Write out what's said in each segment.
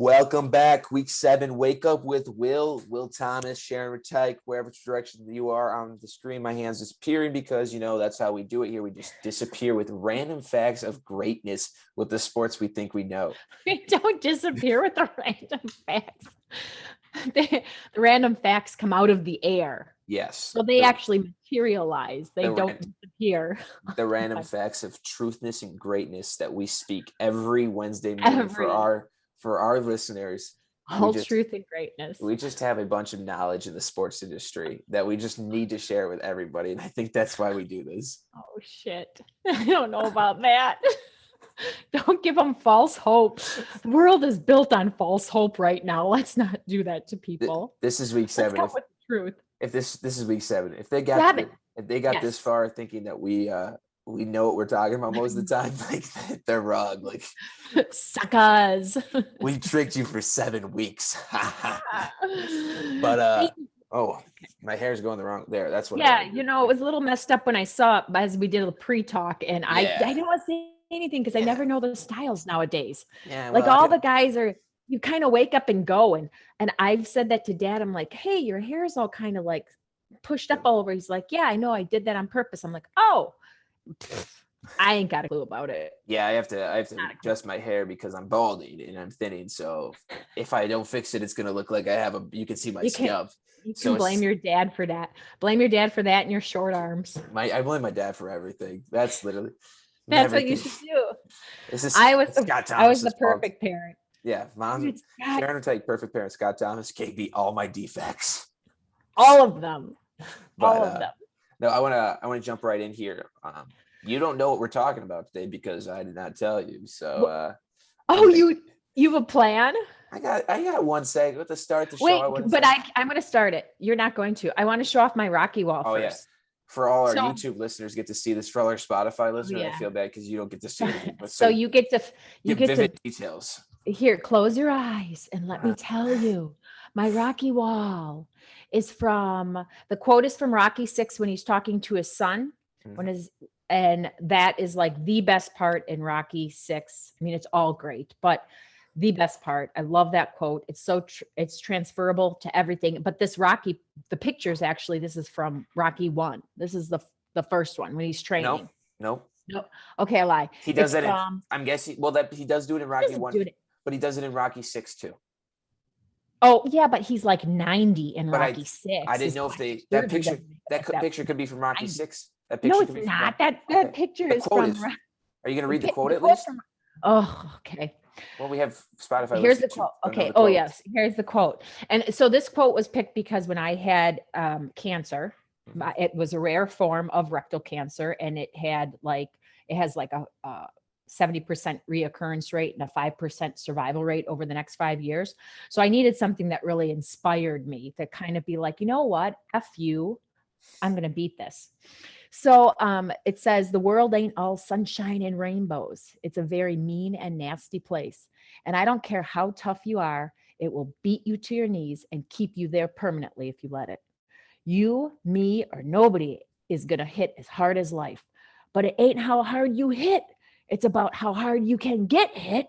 Welcome back. Week 7, Wake Up with Will Thomas, Sharon Retyke, wherever direction you are on the screen. My hands disappearing because, that's how we do it here. We just disappear with random facts of greatness with the sports we think we know. We don't disappear with the random facts. The random facts come out of the air. Yes. So they actually materialize. They don't disappear. The random facts of truthness and greatness that we speak every Wednesday morning for our listeners. Truth and greatness. We just have a bunch of knowledge in the sports industry that we just need to share with everybody. And I think that's why we do this. Oh, shit. I don't know about that. Don't give them false hope. The world is built on false hope right now. Let's not do that to people. This is week 7. Let's go with the truth. If this is week 7, if they got this far thinking that we know what we're talking about most of the time, like they're wrong. Like suckers. We tricked you for 7 weeks. But my hair's going the wrong there. That's what. Yeah, it was a little messed up when I saw it as we did a pre-talk, and I didn't want to say anything because I never know the styles nowadays. Yeah, like all the guys are. You kind of wake up and go, and I've said that to Dad. I'm like, hey, your hair's all kind of like pushed up all over. He's like, yeah, I know, I did that on purpose. I'm like, oh. I ain't got a clue about it. Yeah, I have to adjust my hair because I'm balding and I'm thinning. So if I don't fix it, it's gonna look like you can see my scalp. You can blame your dad for that. Blame your dad for that and your short arms. I blame my dad for everything. That's literally. That's what you should do. I was the perfect parent. Yeah, Mom. Sharon Retyke, perfect parent. Scott Thomas, KB, all my defects. All of them. All of them. No, I want to jump right in here. You don't know what we're talking about today because I did not tell you. So, you have a plan? I got one segment to start the show. I'm going to start it. You're not going to. I want to show off my Rocky wall first. Yeah. For all our YouTube listeners get to see this. For all our Spotify listeners, I feel bad because you don't get to see it. So you get to vivid details. Here, close your eyes and let me tell you. My Rocky wall is the quote is from Rocky 6 when he's talking to his son. And that is like the best part in Rocky 6. I mean, it's all great, but the best part. I love that quote. It's so it's transferable to everything. But this Rocky, the pictures actually, this is from Rocky 1. This is the first one when he's training. No. Okay, I lie. He does it. I'm guessing. Well, that he does do it in Rocky 1, but he does it in Rocky 6 too. Oh yeah, but he's like 90 in Rocky 6. I didn't know if that picture could be from Rocky 6. No, it's not. That picture is from. Are you going to read the quote at least? Okay. Well, we have Spotify. Here's the quote. Okay. Oh yes, here's the quote. And so this quote was picked because when I had cancer, it was a rare form of rectal cancer, and it has a 70% reoccurrence rate and a 5% survival rate over the next 5 years. So I needed something that really inspired me to kind of be like, you know what? F you. I'm going to beat this. So it says, the world ain't all sunshine and rainbows. It's a very mean and nasty place. And I don't care how tough you are, it will beat you to your knees and keep you there permanently if you let it. You, me, or nobody is going to hit as hard as life. But it ain't how hard you hit. It's about how hard you can get hit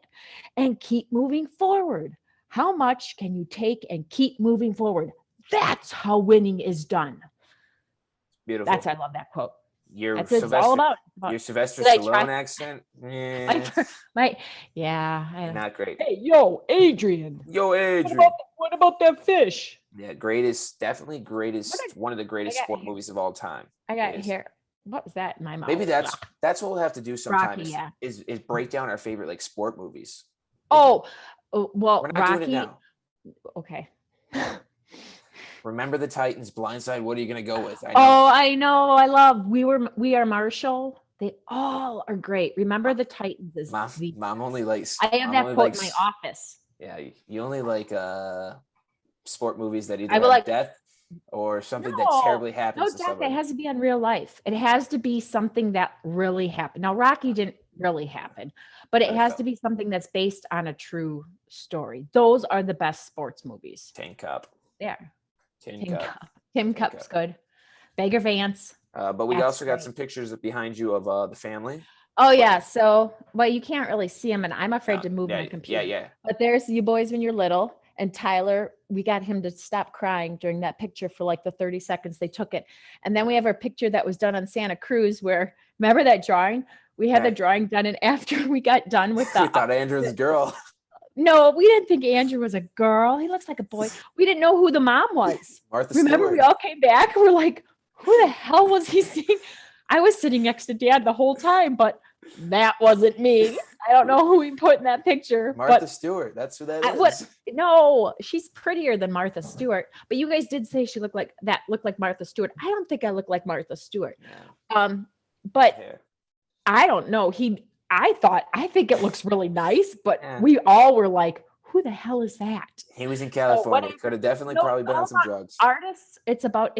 and keep moving forward. How much can you take and keep moving forward? That's how winning is done. Beautiful. I love that quote. That's what it's all about. Your Sylvester Stallone accent? Not great. Hey, yo, Adrian. What about that fish? Yeah, one of the greatest sport movies of all time. I got here. What was that in my mouth? Maybe that's what we'll have to do sometime. Rocky, is break down our favorite like sport movies. Well, we're not Rocky. Doing it now. Okay. Remember the Titans, Blindside. What are you going to go with? I know. I love We Are Marshall. They all are great. Remember the Titans is Mom only likes. I have that quote in my office. Yeah, you only like sport movies that either have death or something that terribly happens. No death. It has to be on real life. It has to be something that really happened. Now, Rocky didn't really happen, but it has to be something that's based on a true story. Those are the best sports movies. Tin Cup. Yeah. Tin Cup's good. Beggar Vance. But we also got some pictures behind you of the family. Oh yeah. So, well, you can't really see them, and I'm afraid Yeah, to move yeah, my yeah, computer. yeah. But there's you boys when you're little, and Tyler, we got him to stop crying during that picture for like the 30 seconds they took it. And then we have a picture that was done on Santa Cruz where remember that drawing? We had the Yeah. drawing done, and after we got done with We thought Andrew was a girl. no, we didn't think Andrew was a girl. He looks like a boy. We didn't know who the mom was. Martha Remember, we Stewart. all came back. We're like, who the hell was he seeing? I was sitting next to Dad the whole time, but that wasn't me. I don't know who we put in that picture, Martha but Stewart. That's who that I what is. no, she's prettier than Martha Stewart. But you guys did say she looked like that, looked like Martha Stewart. I don't think I look like Martha Stewart. Yeah. But Yeah. I don't know. I think it looks really nice, but Yeah. we all were like, who the hell is that? He was in California. So Could have definitely no, probably been on all some drugs. artists, it's about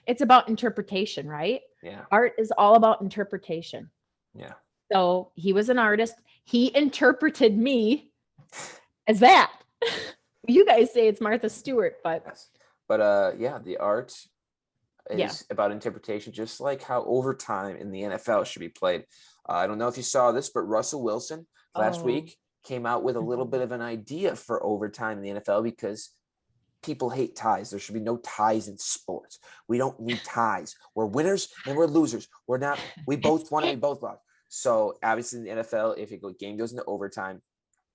it's about interpretation, right? Yeah. Art is all about interpretation. Yeah. So he was an artist. He interpreted me as that. You guys say it's Martha Stewart, but Yes. But yeah, the art is Yeah. about interpretation, just like how overtime in the NFL should be played. I don't know if you saw this, but Russell Wilson last Oh. week came out with a little bit of an idea for overtime in the NFL because people hate ties. There should be no ties in sports. We don't need ties. We're winners and we're losers. We're not. We both want to be both lost. So obviously in the NFL, if a game goes into overtime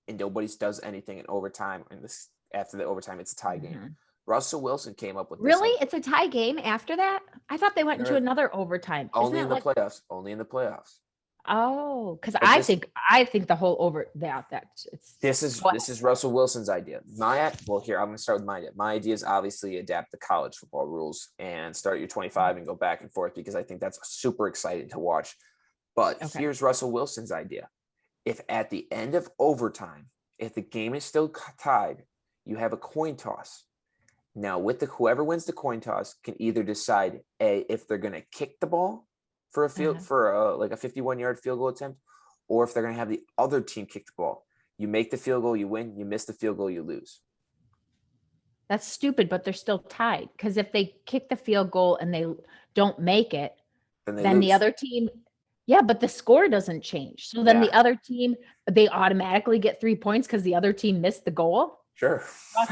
and nobody does anything in overtime, and this after the overtime, it's a tie game. Mhm. Russell Wilson came up with this Really? It's a tie game after that? I thought they went into another overtime. only Isn't in it the playoffs. Only in the playoffs. Oh, because But I this- think the whole over that it's This is Russell Wilson's idea. Well, here I'm going to start with my idea. My idea is obviously adapt the college football rules and start your 25 and go back and forth because I think that's super exciting to watch. But Okay. here's Russell Wilson's idea. If at the end of overtime, if the game is still tied, you have a coin toss. Now, with whoever wins the coin toss can either decide if they're going to kick the ball for a field like a 51-yard field goal attempt, or if they're going to have the other team kick the ball. You make the field goal, you win. You miss the field goal, you lose. That's stupid, but they're still tied. Because if they kick the field goal and they don't make it, then the other team, yeah, but the score doesn't change. So then the other team, they automatically get 3 points because the other team missed the goal. Sure.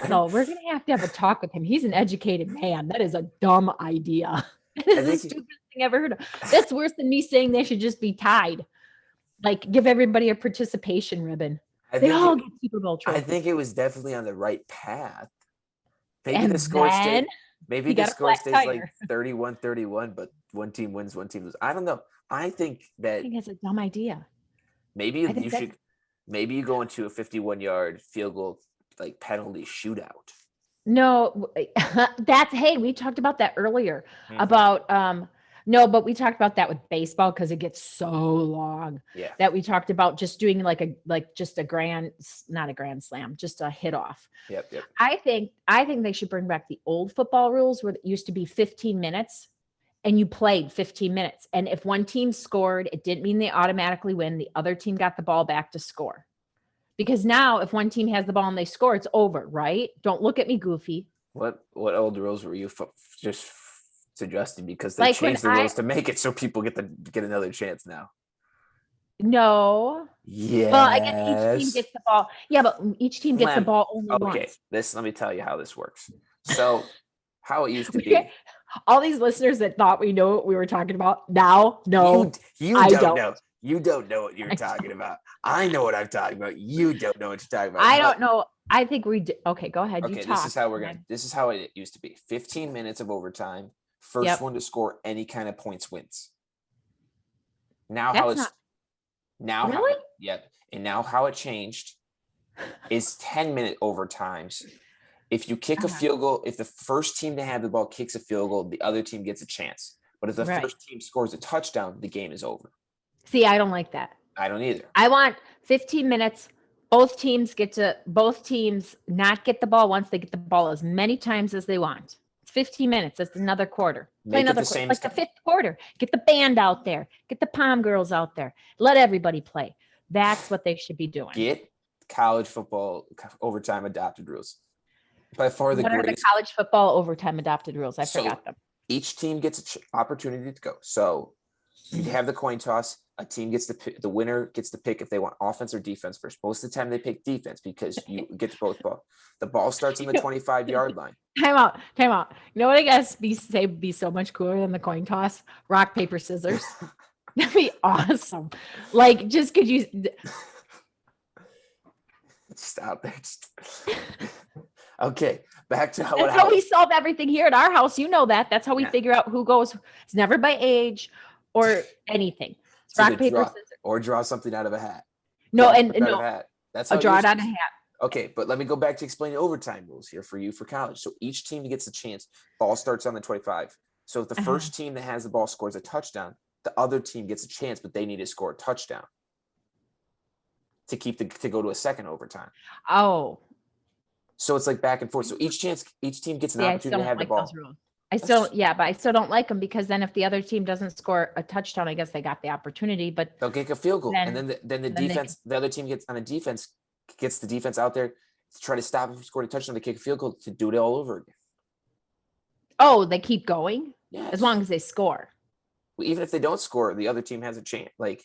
So we're gonna have a talk with him. He's an educated man. That is a dumb idea. That is the stupidest thing I ever heard of. That's worse than me saying they should just be tied. Like give everybody a participation ribbon. They all get Super Bowl trophies. I think it was definitely on the right path. Maybe And the score then maybe the score stays like 31-31, but one team wins, one team loses. I don't know. I think it's a dumb idea. Maybe you should maybe you go into a 51-yard field goal like penalty shootout. No, hey, we talked about that earlier about no, but we talked about that with baseball because it gets so long. Yeah. That we talked about just doing not a grand slam, just a hit off. Yep. I think they should bring back the old football rules where it used to be 15 minutes and you played 15 minutes. And if one team scored, it didn't mean they automatically win. The other team got the ball back to score. Because now if one team has the ball and they score, it's over, right? Don't look at me goofy. What old rules were you just suggesting? Because they changed the rules to make it so people get another chance now. No. Yeah. Well, I guess each team gets the ball. Yeah, but each team gets the ball only once. Okay, let me tell you how this works. So how it used to be. All these listeners that thought we know what we were talking about now, no. You don't know. You don't know what you're talking about. I know what I'm talking about. You don't know what you're talking about. I don't know. I think we did. Okay, go ahead. Okay, this is how it used to be. 15 minutes of overtime. First one to score any kind of points wins. Now and now how it changed is 10-minute overtimes. If you kick a field goal, if the first team to have the ball kicks a field goal, the other team gets a chance. But if the first team scores a touchdown, the game is over. See, I don't like that. I don't either. I want 15 minutes. Both teams not get the ball once. They get the ball as many times as they want. It's 15 minutes. That's another quarter. Play another quarter. Like the fifth quarter. Get the band out there. Get the Palm Girls out there. Let everybody play. That's what they should be doing. Get college football overtime adopted rules. By far the greatest. What are the college football overtime adopted rules? I forgot them. Each team gets an opportunity to go. So you have the coin toss. a team gets to pick, the winner gets to pick if they want offense or defense first. Most of the time they pick defense because you get to both ball. The ball starts on the 25-yard line. Time out. You know what I guess be so much cooler than the coin toss? Rock, paper, scissors. That'd be awesome. Like, just could you stop there. Okay, back to that's how we solve everything here at our house. You know that. That's how we figure out who goes. It's never by age or anything. It's rock, paper, scissors. Or draw something out of a hat. No, hat. That's how draw it out of a hat. Okay, but let me go back to explaining overtime rules here for you for college. So each team gets a chance. Ball starts on the 25. So if the first team that has the ball scores a touchdown, the other team gets a chance, but they need to score a touchdown to go to a second overtime. Oh. So it's like back and forth. So each team gets an opportunity to have the ball. I still don't like them because then if the other team doesn't score a touchdown, I guess they got the opportunity, but they'll kick a field goal. And then the defense, the other team gets the defense out there to try to stop him from scoring a touchdown to kick a field goal to do it all over again. Oh, they keep going? Yeah. As long as they score. Well, even if they don't score, the other team has a chance. Like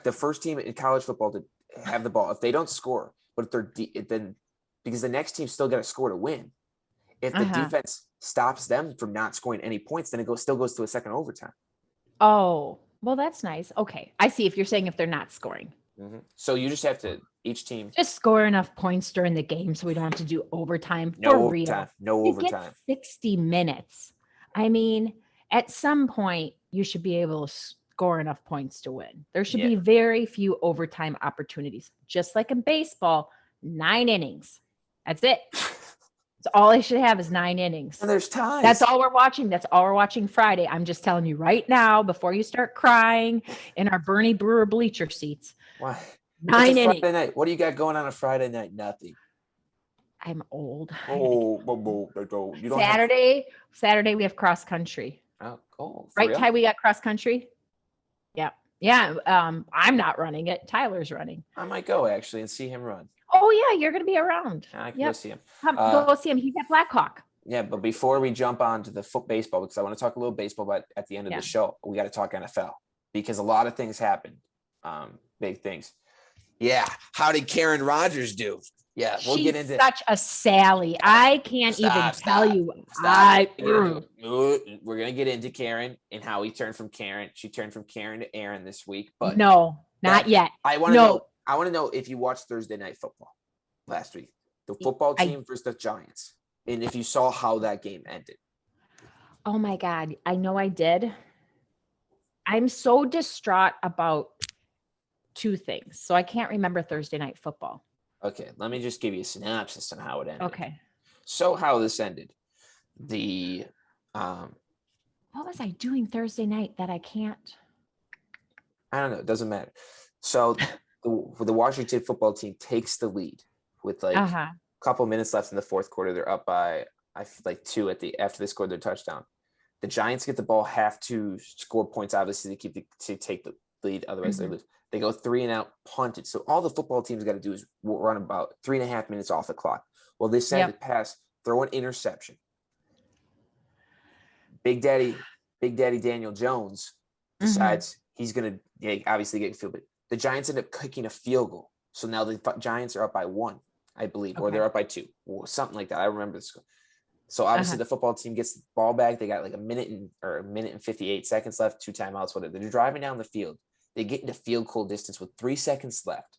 the first team in college football to have the ball, if they don't score, but if they're then because the next team still got to score to win. If the defense stops them from not scoring any points, then it still goes to a second overtime. Oh, well, that's nice. Okay. I see if you're saying if they're not scoring. Mm-hmm. So you just have to, each team. Just score enough points during the game so we don't have to do overtime. No overtime. No overtime. 60 minutes. I mean, at some point, you should be able to score enough points to win. There should be very few overtime opportunities. Just like in baseball, 9 innings. That's it. So all I should have is 9 innings. And there's time. That's all we're watching. That's all we're watching Friday. I'm just telling you right now, before you start crying in our Bernie Brewer bleacher seats. Why? 9 innings. Friday night. What do you got going on a Friday night? Nothing. I'm old. You don't Saturday we have cross country. Oh, right, real? Ty, we got cross country. Yeah. I'm not running it. Tyler's running. I might go actually and see him run. Oh yeah, you're gonna be around. I can go see him. Go see him. He's at Blackhawk. Yeah, but before we jump on to the baseball, because I want to talk a little baseball, but at the end of the show, we got to talk NFL because a lot of things happened. Big things. Yeah. How did Karen Rogers do? Yeah, we'll get into such a Sally. I can't even tell you. We're gonna get into Karen and how he turned from Karen. She turned from Karen to Aaron this week, but no, not yet. I want to know if you watched Thursday Night Football last week, the football team versus the Giants, and if you saw how that game ended. Oh my God, I know I did. I'm so distraught about 2 things, so I can't remember Thursday Night Football. Okay, let me just give you a synopsis on how it ended. Okay. So how this ended, what was I doing Thursday night that I can't? I don't know. It doesn't matter. So the Washington football team takes the lead with like a couple minutes left in the fourth quarter. They're up by 2 after they scored their touchdown. The Giants get the ball, have to score points, obviously, to take the lead. Otherwise, they lose. They go 3 and out, punted. So all the football team's got to do is run about 3.5 minutes off the clock. Well, they said to pass, throw an interception. Big Daddy Daniel Jones decides he's going to obviously get field goal. The Giants end up kicking a field goal. So now the Giants are up by 1, I believe, or they're up by 2, or something like that. I remember this. So obviously the football team gets the ball back. They got like a minute and 58 seconds left, 2 timeouts, whatever. They're driving down the field. They get into field goal distance with 3 seconds left.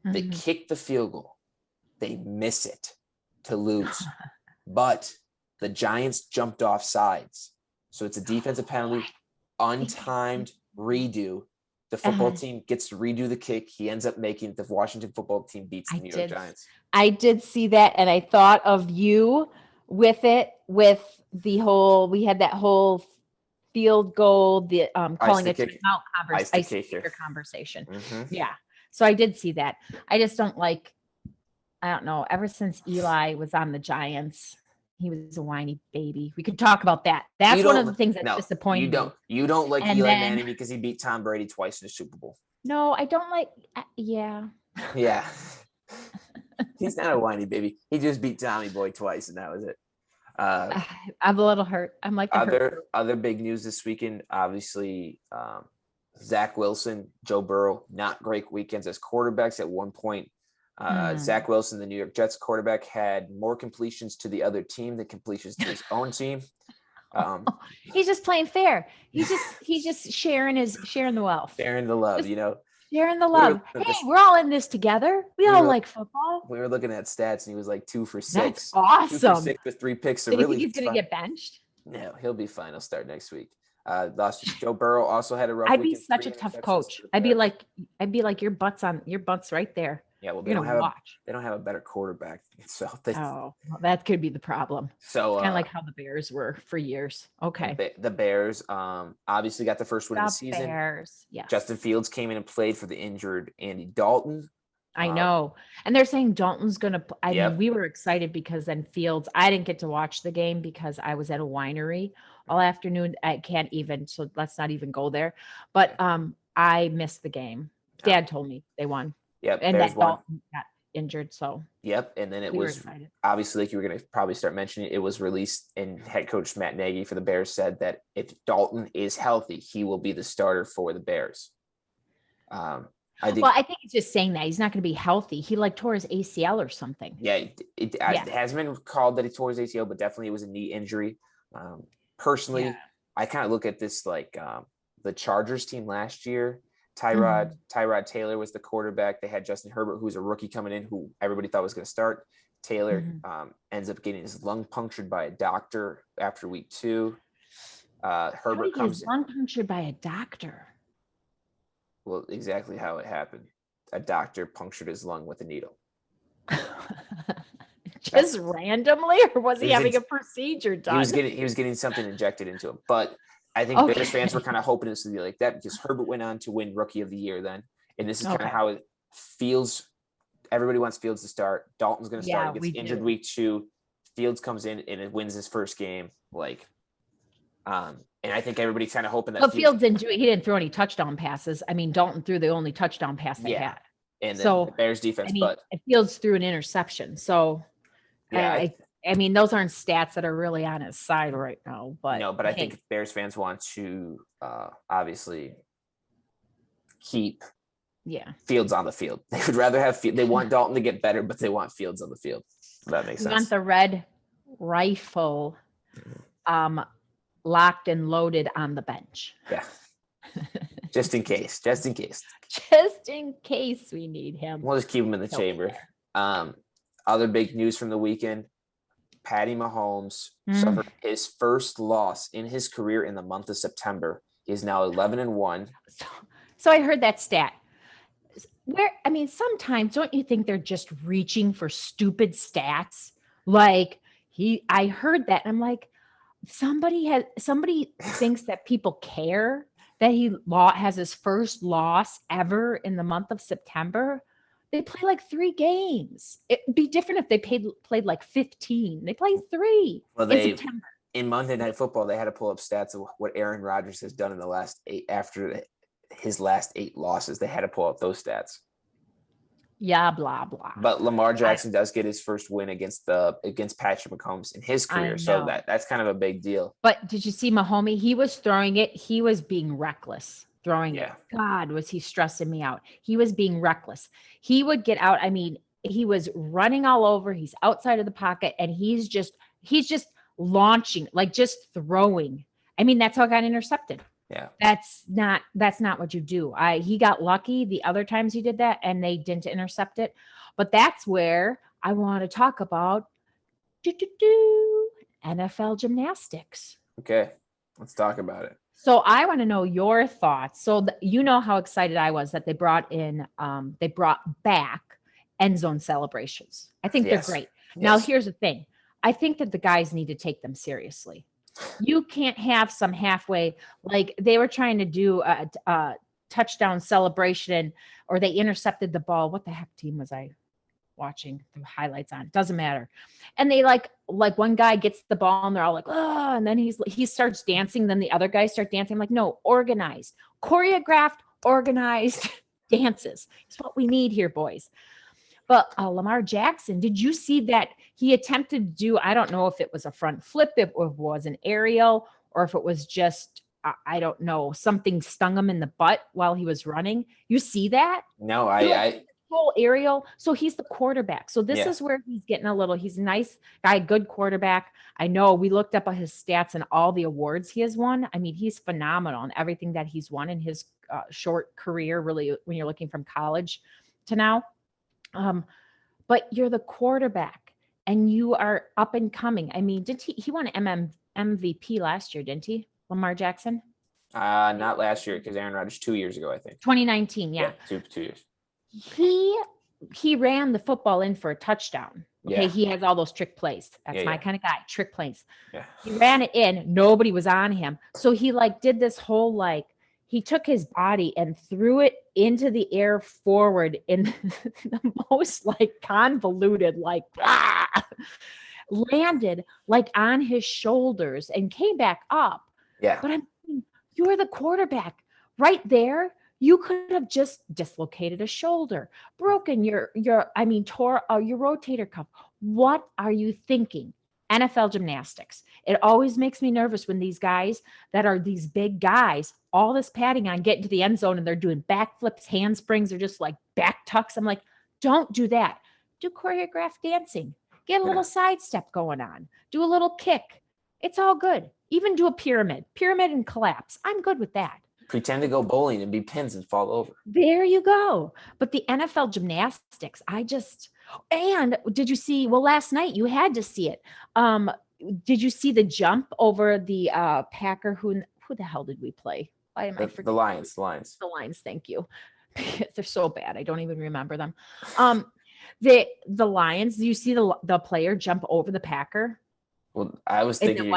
They kick the field goal. They miss it to lose. But the Giants jumped off sides. So it's a defensive penalty, untimed redo. The football team gets to redo the kick. He ends up making the Washington football team beats the New York Giants. I did see that, and I thought of you with it, with the whole, we had that whole field goal, the calling a timeout conversation. Yeah. So I did see that. I just don't like, I don't know, ever since Eli was on the Giants, he was a whiny baby. We could talk about that. That's one of the things that's disappointing. You don't like Eli Manning because he beat Tom Brady twice in the Super Bowl. No, I don't like, Yeah. He's not a whiny baby. He just beat Tommy Boy twice, and that was it. I'm a little hurt. I'm like other big news this weekend. Obviously, Zach Wilson, Joe Burrow, not great weekends as quarterbacks. At one point, Zach Wilson, the New York Jets quarterback, had more completions to the other team than completions to his own team. He's just playing fair. He's just sharing the wealth. Sharing the love, just sharing the love. We're all in this together. We all like football. We were looking at stats and he was like 2 for 6. That's awesome. 2 for 6 with 3 picks. So do you really, think he's going to get benched? No, he'll be fine. He'll start next week. Joe Burrow also had a rough I'd week. be such a tough coach. I'd be like your butt's right there. Yeah, well, they don't have a better quarterback. So that could be the problem. So it's kind of like how the Bears were for years. Okay. The Bears obviously got the first win of the season. Bears, yeah. Justin Fields came in and played for the injured Andy Dalton. I know. And they're saying Dalton's going to I mean, we were excited because then Fields, I didn't get to watch the game because I was at a winery all afternoon. I can't even, so let's not even go there. But I missed the game. Dad told me they won. Yep. And that Dalton got injured. So yep. And then it was obviously, like you were going to probably start mentioning, it was released, and head coach Matt Nagy for the Bears said that if Dalton is healthy, he will be the starter for the Bears. I think it's just saying that he's not going to be healthy. He tore his ACL or something. Yeah, it hasn't been called that he tore his ACL, but definitely it was a knee injury. Personally, I kind of look at this like the Chargers team last year. Tyrod Taylor was the quarterback. They had Justin Herbert, who's a rookie coming in, who everybody thought was going to start. Taylor ends up getting his lung punctured by a doctor after week 2. Herbert comes lung punctured by a doctor. Well, exactly how it happened. A doctor punctured his lung with a needle. Just randomly, or was he having a procedure done? He was getting something injected into him. But I think Bears fans were kind of hoping this would be like that because Herbert went on to win Rookie of the Year then. And this is kind of how it feels. Everybody wants Fields to start. Dalton's going to start. He gets injured week 2. Fields comes in and it wins his first game. And I think everybody's kind of hoping that. But Fields didn't he didn't throw any touchdown passes. I mean, Dalton threw the only touchdown pass they had. And then the Bears defense, but Fields threw an interception. So I mean, those aren't stats that are really on his side right now. But I think if Bears fans want to obviously keep Fields on the field. They would rather have they want Dalton to get better, but they want Fields on the field. That makes sense. You want the red rifle locked and loaded on the bench. Yeah. Just in case. Just in case we need him. We'll just keep him in the chamber. Other big news from the weekend. Patty Mahomes suffered his first loss in his career in the month of September. He is now 11-1. So I heard that stat. Sometimes don't you think they're just reaching for stupid stats? I heard that and I'm like, somebody thinks that people care that he has his first loss ever in the month of September. They play 3 games. It'd be different if they played 15. They played 3 in September. In Monday Night Football, they had to pull up stats of what Aaron Rodgers has done in the last 8 after his last 8 losses. They had to pull up those stats. Yeah, blah blah. But Lamar Jackson does get his first win against Patrick Mahomes in his career, so that's kind of a big deal. But did you see Mahomes? He was throwing it. He was being reckless throwing it. God, was he stressing me out? He was being reckless. He would get out. I mean, he was running all over. He's outside of the pocket, and he's just launching, just throwing. I mean, that's how it got intercepted. Yeah. That's not what you do. He got lucky the other times he did that and they didn't intercept it. But that's where I want to talk about NFL gymnastics. Okay. Let's talk about it. So I want to know your thoughts. So you know how excited I was that they brought back end zone celebrations. I think they're great. Yes. Now here's the thing. I think that the guys need to take them seriously. You can't have some halfway, they were trying to do a touchdown celebration or they intercepted the ball. What the heck team was I watching the highlights on? Doesn't matter. And they one guy gets the ball and they're all like, oh, and then he starts dancing. Then the other guys start dancing. No, organized, choreographed, organized dances. It's what we need here, boys. But Lamar Jackson, did you see that he attempted to do, I don't know if it was a front flip, if it was an aerial, or if it was just I don't know, something stung him in the butt while he was running. You see that? No, I whole aerial. So he's the quarterback. So this yeah. is where he's getting a little, he's a nice guy, good quarterback. I know we looked up his stats and all the awards he has won. I mean, he's phenomenal in everything that he's won in his short career, really, when you're looking from college to now. But you're the quarterback and you are up and coming. I mean, did he won MVP last year, didn't he? Lamar Jackson? Not last year, because Aaron Rodgers 2 years ago, I think. 2019, yeah. 2 years. He ran the football in for a touchdown. Okay, Yeah. he has all those trick plays. That's my kind of guy, trick plays. Yeah. He ran it in, nobody was on him. So he like did this whole like, he took his body and threw it into the air forward in the most like convoluted, like landed like on his shoulders and came back up. Yeah. But I'm thinking, you're the quarterback right there. You could have just dislocated a shoulder, broken tore your rotator cuff. What are you thinking? NFL gymnastics. It always makes me nervous when these guys that are these big guys, all this padding on, get into the end zone and they're doing backflips, handsprings, or just like back tucks. I'm like, don't do that. Do choreographed dancing. Get a little sidestep going on. Do a little kick. It's all good. Even do a pyramid and collapse. I'm good with that. Pretend to go bowling and be pins and fall over. There you go. But the NFL gymnastics, and did you see, well, last night you had to see it. Did you see the jump over the Packer? Who the hell did we play? Why am I forgetting? The Lions. The Lions, thank you. They're so bad. I don't even remember them. The Lions, do you see the player jump over the Packer? Well, I was thinking,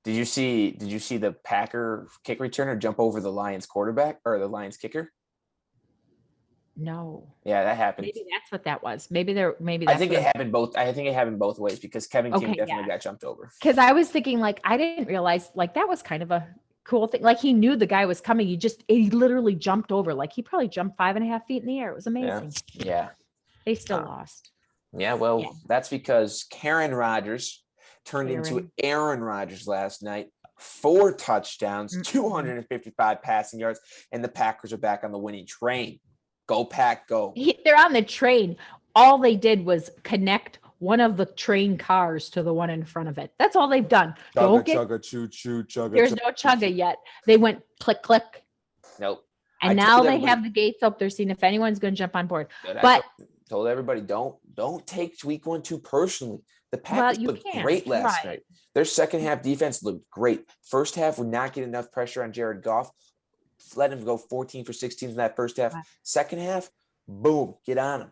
did you see the Packer kick returner jump over the Lions quarterback or the Lions kicker? No. Yeah, that happened. Maybe that's what that was. Maybe that's I think it happened both. I think it happened both ways, because Kevin King definitely got jumped over. Because I was thinking, like, I didn't realize, like, that was kind of a cool thing. Like, he knew the guy was coming. He literally jumped over. Like, he probably jumped 5.5 feet in the air. It was amazing. Yeah. They still lost. Yeah, well, that's because Karen Rodgers turned into Aaron Rodgers last night. 4 touchdowns, 255 passing yards, and the Packers are back on the winning train. Go Pack, go. They're on the train. All they did was connect one of the train cars to the one in front of it. That's all they've done. Chugga, choo, chugga. There's no chugga yet. They went click, click. Nope. And now they have the gates up. They're seeing if anyone's going to jump on board. But told everybody, don't take week 1 too personally. The Packers looked great last night. Their second half defense looked great. First half would not get enough pressure on Jared Goff. Let him go 14 for 16 in that first half. Second half, boom, get on him.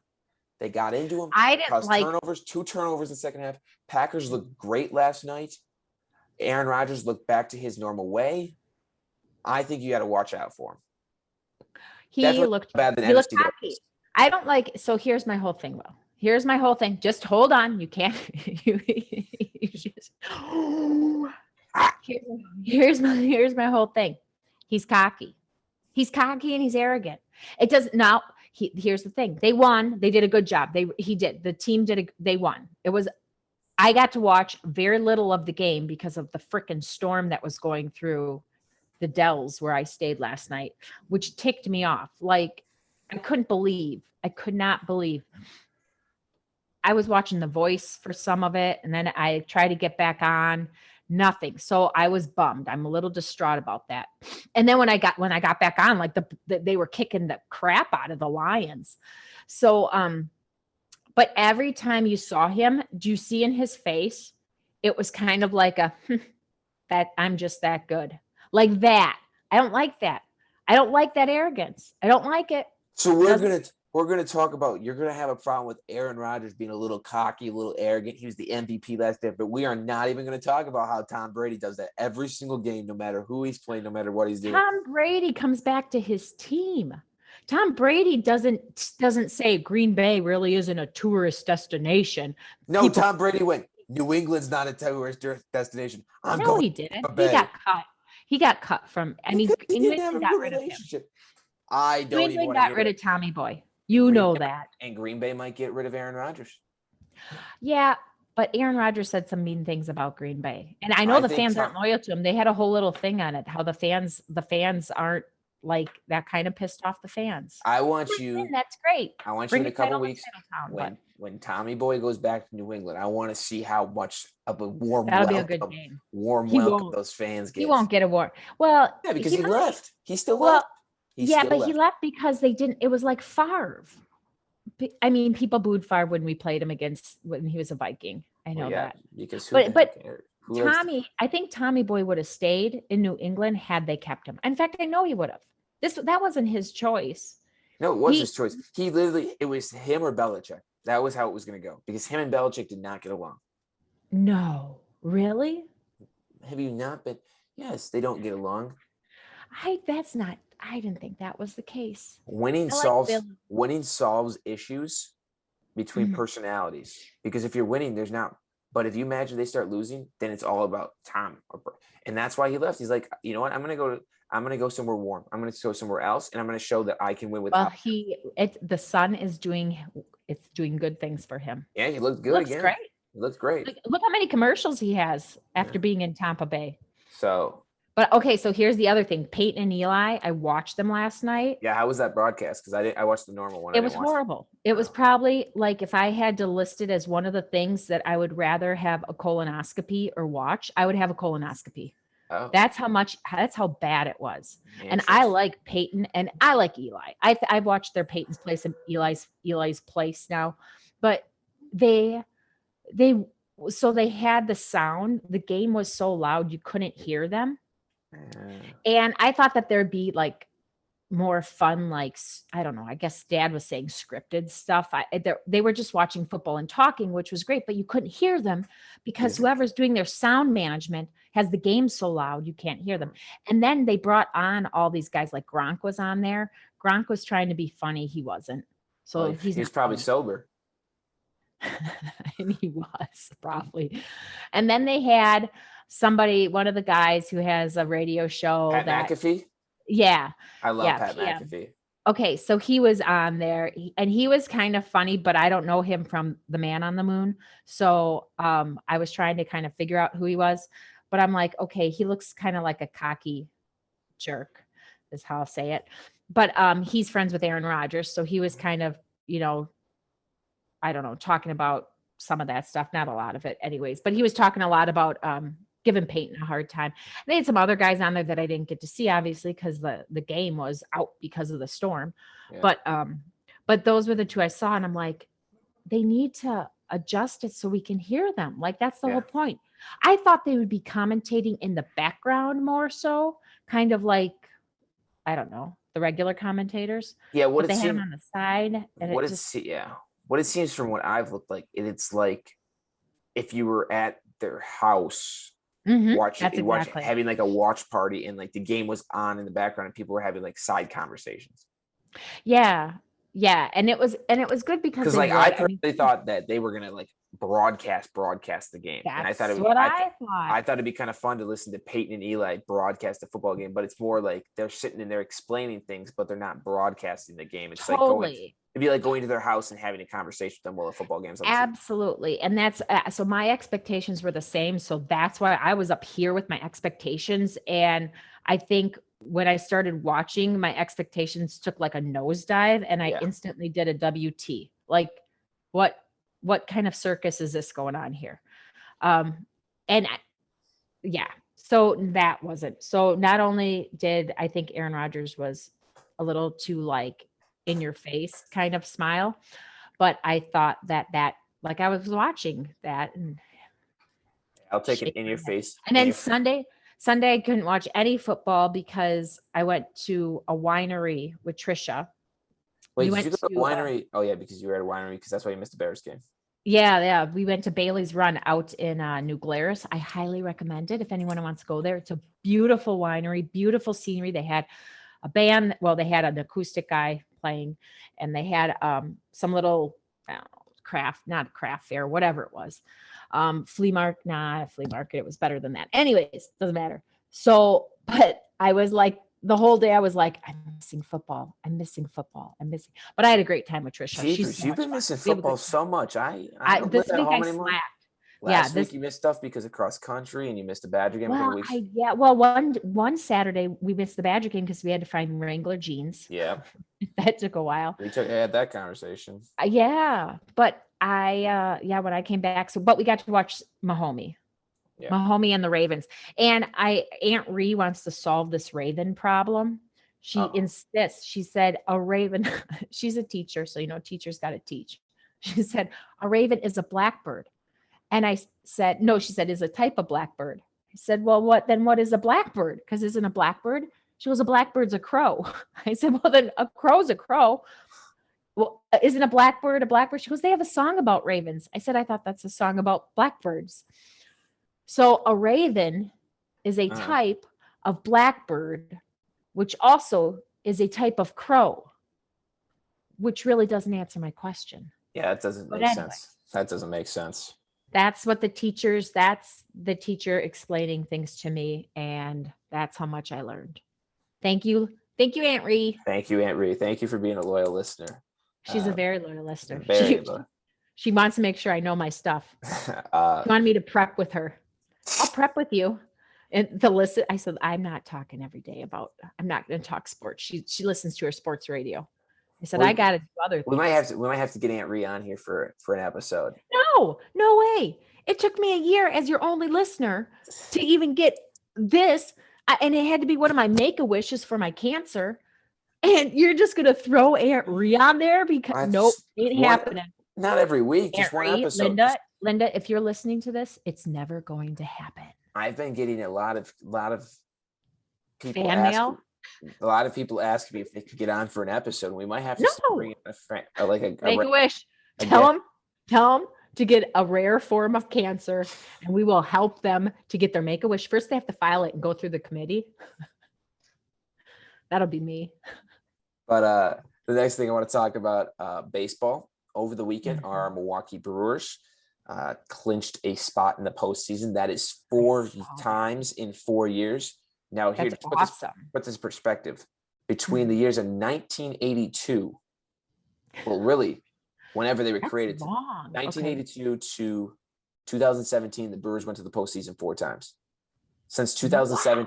They got into him. I didn't like turnovers, 2 turnovers in the second half. Packers looked great last night. Aaron Rodgers looked back to his normal way. I think you got to watch out for him. He looked bad than he looked happy. I don't like. So here's my whole thing, Will. Here's my whole thing. Just hold on. You can't. Here's my whole thing. He's cocky. He's cocky and he's arrogant. It doesn't now. Here's the thing. They won. They did a good job. The team did. They won. I got to watch very little of the game because of the freaking storm that was going through the Dells where I stayed last night, which ticked me off. Like, I could not believe. I was watching The Voice for some of it, and then I tried to get back on. Nothing. So I was bummed. I'm a little distraught about that. And then when I got back on, like they were kicking the crap out of the Lions. So, but every time you saw him, do you see in his face, it was kind of like that I'm just that good. Like that. I don't like that. I don't like that arrogance. I don't like it. So we're going to talk about, you're going to have a problem with Aaron Rodgers being a little cocky, a little arrogant. He was the MVP last year, but we are not even going to talk about how Tom Brady does that every single game, no matter who he's playing, no matter what he's doing. Tom Brady comes back to his team. Tom Brady doesn't say Green Bay really isn't a tourist destination. No, Tom Brady went, New England's not a tourist destination. He didn't. He got cut. He got cut from, he didn't have a good relationship. New England got rid of Tommy Boy. You know that. And Green Bay might get rid of Aaron Rodgers. Yeah, But Aaron Rodgers said some mean things about Green Bay. And I know I the think fans aren't loyal to him. They had a whole little thing on it, how the fans aren't like that, kind of pissed off the fans. I want you. That's great. I want Bring you in a a couple title to weeks Titletown, when Tommy Boy goes back to New England. I want to see how much of a that'll be a good game. He welcome won't. those fans get. He won't get a war. Well, Yeah, because he left. He still well, left. He left because they didn't. It was like Favre. I mean, people booed Favre when we played him when he was a Viking. I know that. Because I think Tommy Boy would have stayed in New England had they kept him. In fact, I know he would have. That wasn't his choice. No, it was his choice. It was him or Belichick. That was how it was going to go because him and Belichick did not get along. No, really? Have you not been? Yes, they don't get along. I didn't think that was the case. Winning solves issues between personalities, because if you're winning, there's not. But if you imagine they start losing, then it's all about Tom. And that's why he left. He's like, you know what? I'm going to go somewhere warm. I'm going to go somewhere else, and I'm going to show that I can win without. Well, the sun is doing good things for him. Yeah, he looked good again. Great. He looks great. Look how many commercials he has after being in Tampa Bay. But okay, so here's the other thing. Peyton and Eli, I watched them last night. Yeah, how was that broadcast? Because I watched the normal one. It was horrible. It was probably like, if I had to list it as one of the things that I would rather have a colonoscopy or watch, I would have a colonoscopy. Oh. That's how bad it was. And I like Peyton and I like Eli. I've watched their Peyton's place and Eli's place now, but they had the sound. The game was so loud you couldn't hear them. And I thought that there'd be like more fun, like, I don't know, I guess Dad was saying scripted stuff. They were just watching football and talking, which was great, but you couldn't hear them because whoever's doing their sound management has the game so loud you can't hear them. And then they brought on all these guys, like Gronk was on there. Gronk was trying to be funny. He wasn't. So he's probably sober. And he was probably. And then they had one of the guys who has a radio show. Pat McAfee? Yeah. I love Pat McAfee. Okay, so he was on there and he was kind of funny, but I don't know him from The Man on the Moon. So I was trying to kind of figure out who he was, but I'm like, okay, he looks kind of like a cocky jerk is how I'll say it. But he's friends with Aaron Rodgers. So he was kind of, I don't know, talking about some of that stuff, not a lot of it anyways, but he was talking a lot about giving Peyton a hard time. And they had some other guys on there that I didn't get to see, obviously, because the game was out because of the storm. Yeah. But those were the two I saw, and I'm like, they need to adjust it so we can hear them. Like, that's the whole point. I thought they would be commentating in the background more so, kind of like, I don't know, the regular commentators. Yeah, they had them on the side. And what it seems from what I've looked like, it's like if you were at their house having like a watch party and like the game was on in the background and people were having like side conversations. Yeah. And it was good because like I personally thought that they were gonna like broadcast the game. That's and I thought I thought it'd be kind of fun to listen to Peyton and Eli broadcast the football game, but it's more like they're sitting in there explaining things, but they're not broadcasting the game. It's totally. It'd be like going to their house and having a conversation with them while the football game's on. Absolutely. And that's so my expectations were the same. So that's why I was up here with my expectations. And I think when I started watching, my expectations took like a nosedive and I instantly did a WT. Like, what kind of circus is this going on here? So that wasn't. So not only did I think Aaron Rodgers was a little too like in your face kind of smile, but I thought that like I was watching that and I'll take it in your face. And then Sunday I couldn't watch any football because I went to a winery with Trisha. Wait, did you go to a winery? Oh yeah, because you were at a winery because that's why you missed the Bears game. Yeah. We went to Bailey's Run out in New Glarus. I highly recommend it if anyone wants to go there. It's a beautiful winery, beautiful scenery. They had a band. Well, they had an acoustic guy playing, and they had some little not a craft fair, whatever it was. Flea market. It was better than that. Anyways, doesn't matter. So, but I was like, the whole day I was like, I'm missing football. But I had a great time with Trisha. You've been missing football so much. I this week I slacked. Last week you missed stuff because of cross country, and you missed the Badger game. Well, one Saturday we missed the Badger game because we had to find Wrangler jeans. Yeah, that took a while. We had that conversation. Yeah, but when I came back, but we got to watch Mahomie. Yeah. Mahomie and the Ravens. And Aunt Ree wants to solve this Raven problem. She insists. She said a Raven, she's a teacher, so teachers got to teach. She said a Raven is a blackbird. And I said, no, she said, is a type of blackbird. I said, well, what is a blackbird? Because isn't a blackbird? She goes, a blackbird's a crow. I said, well, then a crow's a crow. Well, isn't a blackbird a blackbird? She goes, they have a song about ravens. I said, I thought that's a song about blackbirds. So a raven is a type of blackbird, which also is a type of crow, which really doesn't answer my question. Yeah, it doesn't make sense. That doesn't make sense. That's the teacher explaining things to me, and that's how much I learned. Thank you. Thank you, Aunt Ree. Thank you, Aunt Ree. Thank you for being a loyal listener. She's a very loyal listener. She wants to make sure I know my stuff. She wanted me to prep with her. I'll prep with you. And I said, I'm not talking every day I'm not going to talk sports. She listens to her sports radio. I said, I got to do other things. We might have to get Aunt Ree on here for an episode. No way. It took me a year as your only listener to even get this. And it had to be one of my make-a-wishes for my cancer. And you're just going to throw Aunt Ree on there because nope, ain't happening. Not every week, just one episode. Linda, if you're listening to this, it's never going to happen. I've been getting a lot of people mail. A lot of people ask me if they could get on for an episode. We might have to bring in a friend, make a wish. Tell them to get a rare form of cancer, and we will help them to get their make-a-wish. First, they have to file it and go through the committee. That'll be me. But the next thing I want to talk about, baseball. Over the weekend, our Milwaukee Brewers clinched a spot in the postseason. That is 4 times in 4 years. Now, here to put this perspective, between the years of 1982, well, really, whenever they were created, 1982 to 2017, the Brewers went to the postseason 4 times. Since 2007,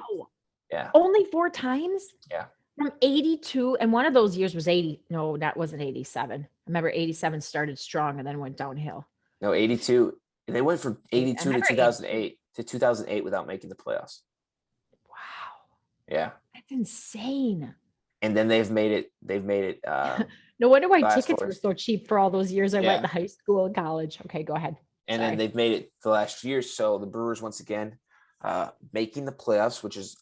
yeah, only 4 times. Yeah, from 82, and one of those years was 80. No, that wasn't 87. I remember 87 started strong and then went downhill. No, 82. They went from 82 to 2008 to 2008 without making the playoffs. Yeah. That's insane. And then they've made it. No wonder why tickets were so cheap for all those years I went to high school and college. Okay, go ahead. And then they've made it the last year. So the Brewers, once again, making the playoffs, which is,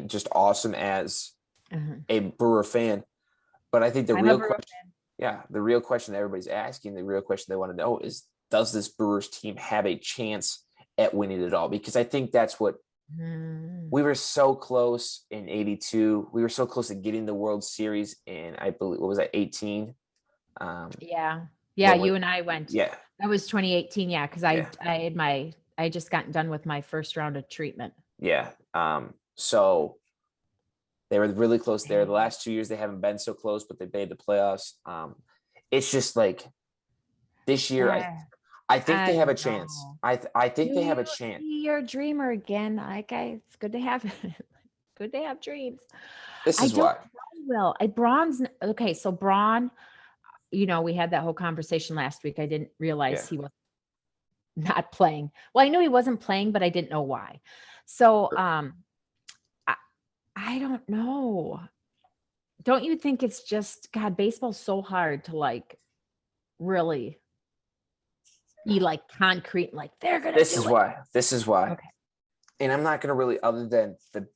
just awesome as a Brewer fan. But I think the real question that everybody's asking, the real question they want to know is, does this Brewers team have a chance at winning it all? Because I think that's what we were so close in 82. We were so close to getting the World Series in, I believe, what was that, 18? Yeah, you and I went. Yeah. That was 2018, because I just gotten done with my first round of treatment. Yeah. So they were really close there. The last 2 years they haven't been so close, but they made the playoffs. It's just like this year, I think they have a chance. I think they have a chance. You're a dreamer again. It's good to have good to have dreams. This is why. Braun's okay. So Braun, we had that whole conversation last week. I didn't realize he was not playing. Well, I knew he wasn't playing, but I didn't know why. So I don't know. Don't you think it's just, God, baseball's so hard to really be concrete, they're going to do it. This is why. Okay. And I'm not going to really, other than the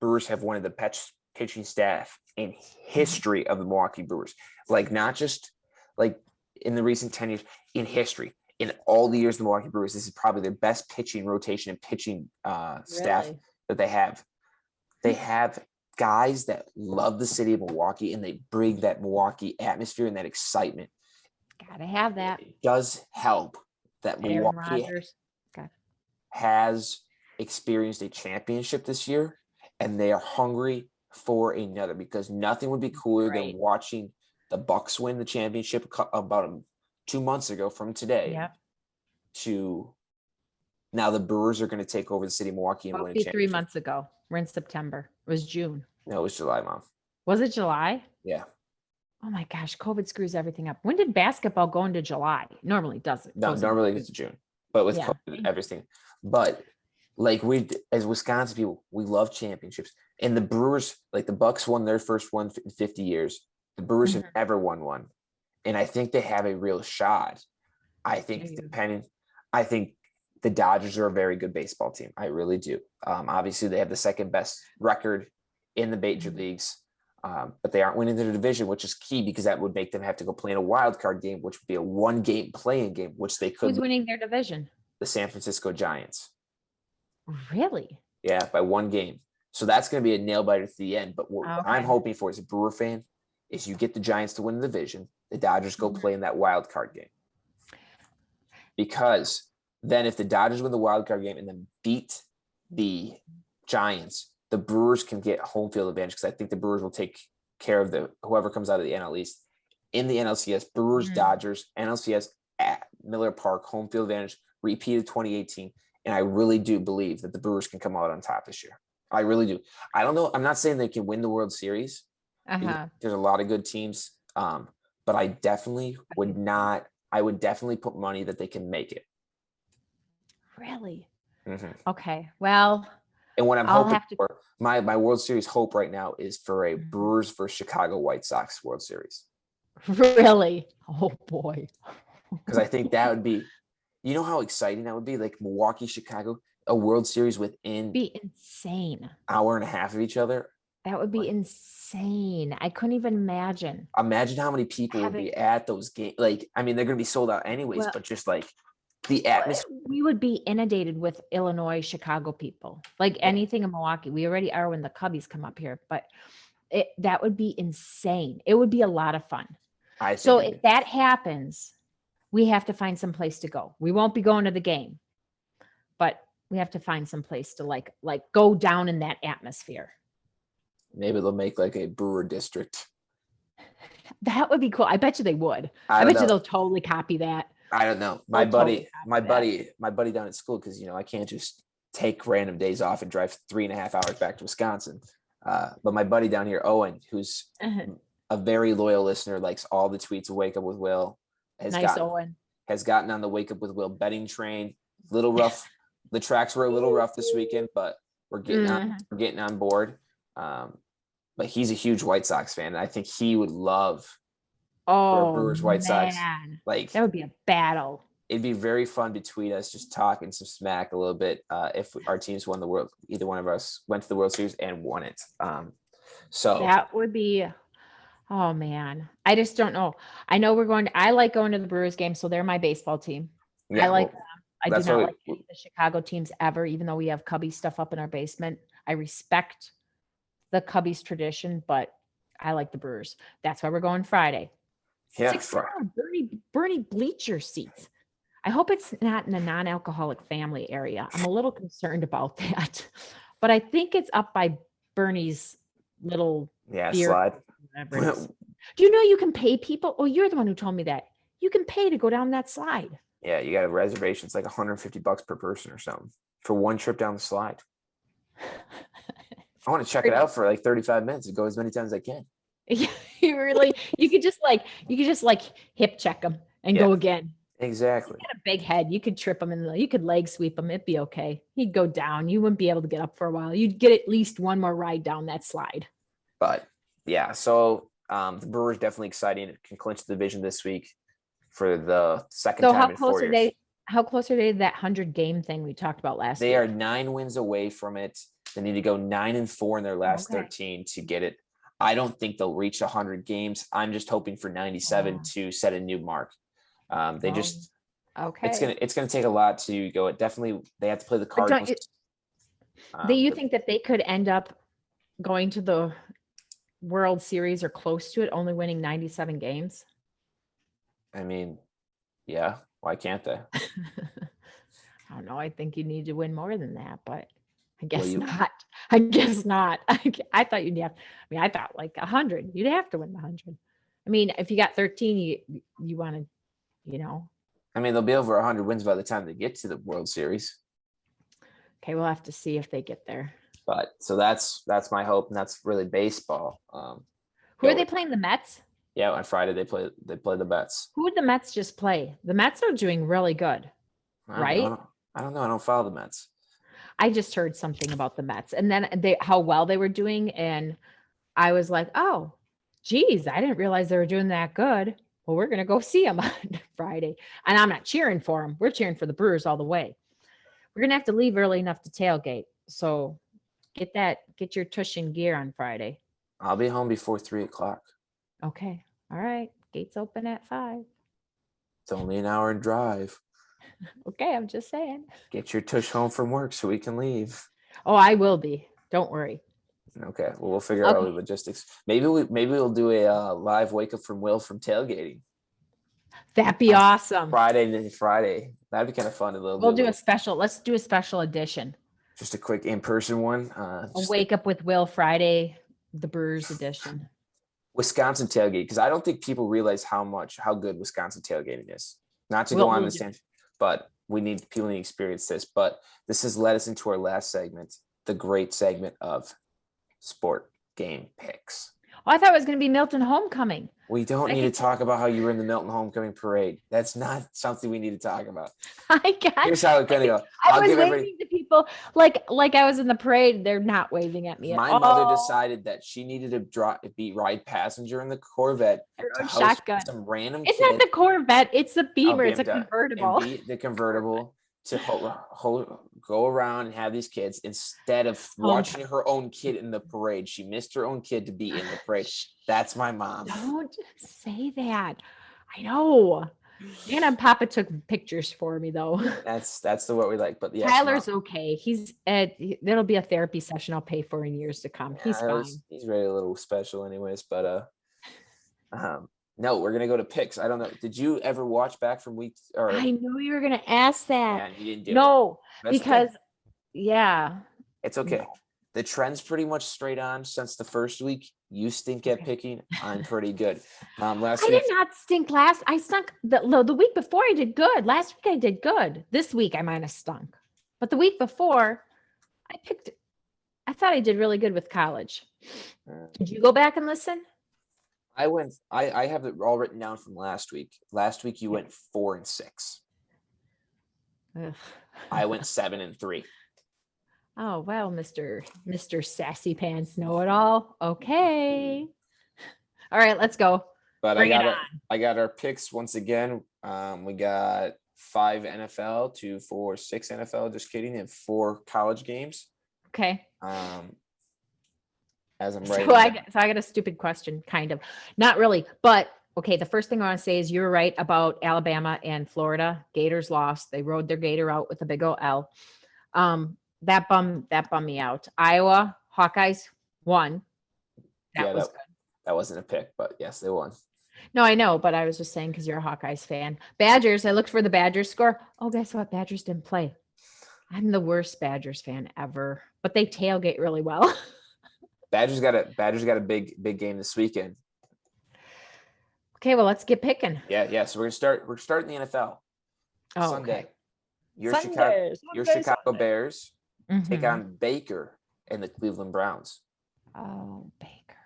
Brewers have one of the best pitching staff in history of the Milwaukee Brewers. Not just in the recent 10 years, in history. In all the years of the Milwaukee Brewers, this is probably their best pitching rotation and pitching staff that they have. They have guys that love the city of Milwaukee, and they bring that Milwaukee atmosphere and that excitement. Gotta have that. It does help that Milwaukee has experienced a championship this year, and they are hungry for another, because nothing would be cooler than watching the Bucks win the championship about 2 months ago from today to Now the Brewers are going to take over the city of Milwaukee and Well, win a it'd be 3 championship. months ago. We're in September. It was June. No, it was July, Mom. Was it July? Yeah. Oh my gosh, COVID screws everything up. When did basketball go into July? Normally it doesn't. No, normally it's June, but with COVID, everything. But like we, as Wisconsin people, we love championships. And the Brewers, like the Bucks won their first one in 50 years. The Brewers have never won one. And I think they have a real shot. I think the Dodgers are a very good baseball team. I really do. Obviously, they have the second best record in the major leagues, but they aren't winning their division, which is key because that would make them have to go play in a wild card game, which would be a 1-game playing game, which they could. Who's winning their division? The San Francisco Giants. Really? Yeah, by 1 game. So that's going to be a nail biter to the end. But what I'm hoping for as a Brewer fan is you get the Giants to win the division. The Dodgers go play in that wild card game. Because then if the Dodgers win the wild card game and then beat the Giants, the Brewers can get home field advantage because I think the Brewers will take care of whoever comes out of the NL East. In the NLCS, Brewers, Dodgers, NLCS at Miller Park, home field advantage, repeated 2018. And I really do believe that the Brewers can come out on top this year. I really do. I don't know. I'm not saying they can win the World Series. There's a lot of good teams. But I definitely would not. I would definitely put money that they can make it. Really? Okay. Well, and what I'm hoping for, my World Series hope right now is for a Brewers versus Chicago White Sox World Series. Really? Oh boy. Because I think that would be, you know how exciting that would be? Like Milwaukee, Chicago, a World Series within be insane. Hour and a half of each other. That would be insane. I couldn't even imagine. Imagine how many people would be at those games. Like, I mean, they're going to be sold out anyways, but just like the atmosphere. We would be inundated with Illinois, Chicago people. Like anything in Milwaukee. We already are when the Cubbies come up here, but that would be insane. It would be a lot of fun. So if that happens, we have to find some place to go. We won't be going to the game, but we have to find some place to like go down in that atmosphere. Maybe they'll make like a Brewer district. That would be cool. I bet you they would. I bet you they'll totally copy that. I don't know. My buddy down at school, because I can't just take random days off and drive 3.5 hours back to Wisconsin. But my buddy down here, Owen, who's a very loyal listener, likes all the tweets of Wake Up with Will. Has gotten on the Wake Up with Will betting train. Little rough. The tracks were a little rough this weekend, but we're getting on board. But he's a huge White Sox fan, and I think he would love Brewers White Sox. Like that would be a battle. It'd be very fun between us, just talking some smack a little bit. If our teams won the world, either one of us went to the World Series and won it. So that would be. Oh man, I just don't know. I know I like going to the Brewers game, so they're my baseball team. Yeah, I like them. I do not like any of the Chicago teams ever, even though we have Cubby stuff up in our basement. I respect the Cubbies tradition, but I like the Brewers. That's why we're going Friday. Yeah, Bernie bleacher seats. I hope it's not in a non-alcoholic family area. I'm a little concerned about that, but I think it's up by Bernie's little slide. Do you know you can pay people? Oh, you're the one who told me that. You can pay to go down that slide. Yeah, you got a reservation. It's like $150 per person or something for one trip down the slide. I want to check it out for like 35 minutes and go as many times as I can. Yeah, you could just hip check them and go again. Exactly. You got a big head. You could trip them and you could leg sweep them. It'd be okay. He'd go down. You wouldn't be able to get up for a while. You'd get at least one more ride down that slide. But yeah, so the Brewers definitely exciting. It can clinch the division this week for the second time in 4 years. How close are they to that 100-game thing we talked about last week? They are 9 wins away from it. They need to go 9-4 in their last 13 to get it. I don't think they'll reach 100 games. I'm just hoping for 97 to set a new mark. It's gonna take a lot to go. They have to play the Cardinals. Do you think that they could end up going to the World Series or close to it, only winning 97 games? I mean, yeah. Why can't they? I don't know. I think you need to win more than that, but I guess not. I guess not. I thought you'd have. I mean, I thought like 100. You'd have to win the 100. I mean, if you got 13, you want to, I mean, they'll be over 100 wins by the time they get to the World Series. Okay, we'll have to see if they get there. But so that's my hope, and that's really baseball. Who are they playing? The Mets? Yeah, on Friday they play the Mets. Who would the Mets just play? The Mets are doing really good, right? I don't know. I don't follow the Mets. I just heard something about the Mets, and then how well they were doing, and I was like, oh, geez, I didn't realize they were doing that good. Well, we're gonna go see them on Friday, and I'm not cheering for them. We're cheering for the Brewers all the way. We're gonna have to leave early enough to tailgate, so get your tush and gear on Friday. I'll be home before 3:00. Okay, all right. Gates open at 5. It's only an hour drive. Okay, I'm just saying. Get your tush home from work so we can leave. Oh, I will be. Don't worry. Okay, well, we'll figure out the logistics. Maybe we'll do a live wake up from Will from tailgating. That'd be awesome. Friday. That'd be kind of fun. Let's do a special edition. Just a quick in-person one. A wake up with Will Friday, the Brewers edition. Wisconsin tailgate, because I don't think people realize how good Wisconsin tailgating is. Not to go on this tangent, but people need to experience this. But this has led us into our last segment, the great segment of sport game picks. Oh, I thought it was going to be Milton Homecoming. We don't need to talk about how you were in the Milton Homecoming parade. That's not something we need to talk about. Here's how it's going to go. I was waving to people like I was in the parade. They're not waving at me. My mother decided that she needed to be ride passenger in the Corvette. Shotgun. Some random. It's not the Corvette. It's the Beamer. It's a convertible. The convertible to go around and have these kids instead of watching her own kid in the parade. She missed her own kid to be in the parade. That's my mom. Don't say that. I know. And Papa took pictures for me though. That's the what we like. But yes, Tyler's okay. There'll be a therapy session I'll pay for in years to come. He's fine. He's really a little special anyways, but no, we're gonna go to picks. I don't know. Did you ever watch back from week? I knew you were gonna ask that. Yeah, you didn't do it. Because yeah. It's okay. No. The trend's pretty much straight on since the first week. You stink at picking. I'm pretty good. I did not stink I stunk the week before I did good. Last week I did good. This week I might have stunk. But the week before I thought I did really good with college. Did you go back and listen? I have it all written down from last week. Last week you went 4-6. I went 7-3. Oh, well, Mr. Sassy Pants Know-It-All. Okay. All right, let's go. But I got our picks once again. We got 5 NFL, 2, 4, 6 NFL. Just kidding. And 4 college games. Okay. As I'm writing. So I got a stupid question, kind of. Not really, but okay. The first thing I want to say is you're right about Alabama and Florida. Gators lost. They rode their Gator out with a big old L. That bummed me out. Iowa Hawkeyes won. That was good. That wasn't a pick, but yes, they won. No, I know, but I was just saying because you're a Hawkeyes fan. Badgers, I looked for the Badgers score. Oh, guess what? Badgers didn't play. I'm the worst Badgers fan ever, but they tailgate really well. Badgers got a big game this weekend. Okay, well, let's get picking. Yeah. So we're starting the NFL. Sunday. Okay. Your Chicago Bears take on Baker and the Cleveland Browns. Oh, Baker.